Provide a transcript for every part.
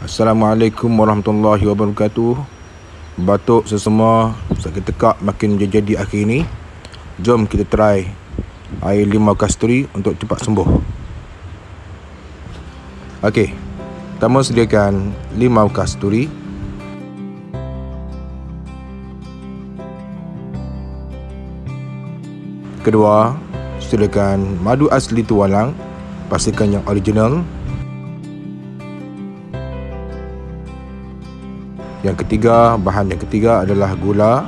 Assalamualaikum warahmatullahi wabarakatuh. Batuk sesemua, sakit tekak makin menjadi akhir ini. Jom kita try air limau kasturi untuk cepat sembuh. Okey, pertama sediakan limau kasturi. Kedua, sediakan madu asli tualang, pastikan yang original. Yang ketiga, bahan yang ketiga adalah gula.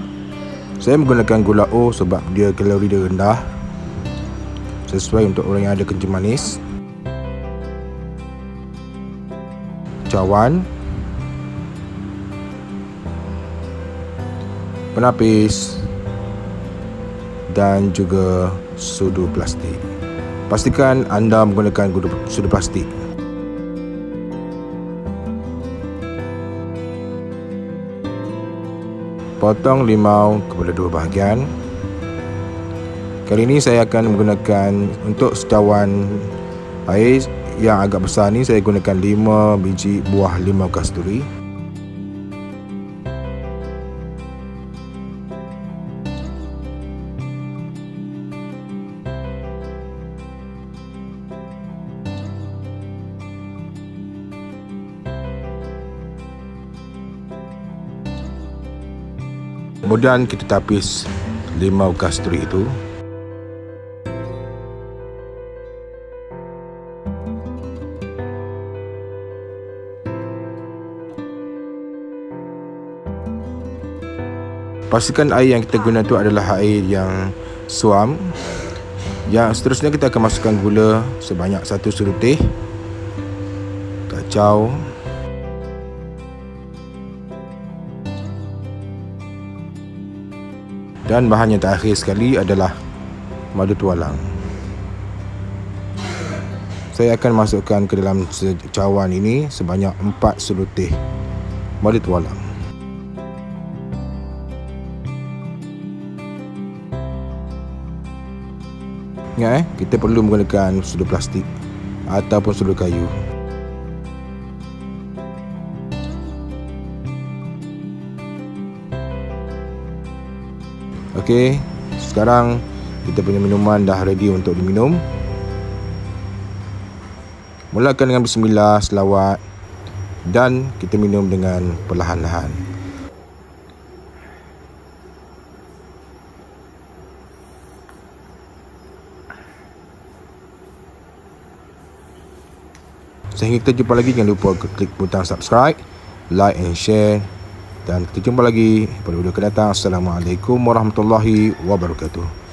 Saya menggunakan gula O sebab dia kalori dia rendah, sesuai untuk orang yang ada kencing manis. Cawan, penapis dan juga sudu plastik. Pastikan anda menggunakan sudu plastik. Potong limau kepada dua bahagian. Kali ini saya akan menggunakan untuk secawan air yang agak besar ni, saya gunakan 5 biji buah limau kasturi. Kemudian kita tapis limau kasturi itu. Pastikan air yang kita guna itu adalah air yang suam. Yang seterusnya kita akan masukkan gula sebanyak 1 serutih, kacau, dan bahan yang terakhir sekali adalah madu tualang. Saya akan masukkan ke dalam cawan ini sebanyak 4 serutih madu tualang. Ingat kita perlu menggunakan sudu plastik ataupun sudu kayu. Okey, sekarang kita punya minuman dah ready untuk diminum. Mulakan dengan bismillah, selawat, dan kita minum dengan perlahan-lahan. Sehingga kita jumpa lagi, jangan lupa klik butang subscribe, like and share. Dan kita jumpa lagi pada video akan datang. Assalamualaikum warahmatullahi wabarakatuh.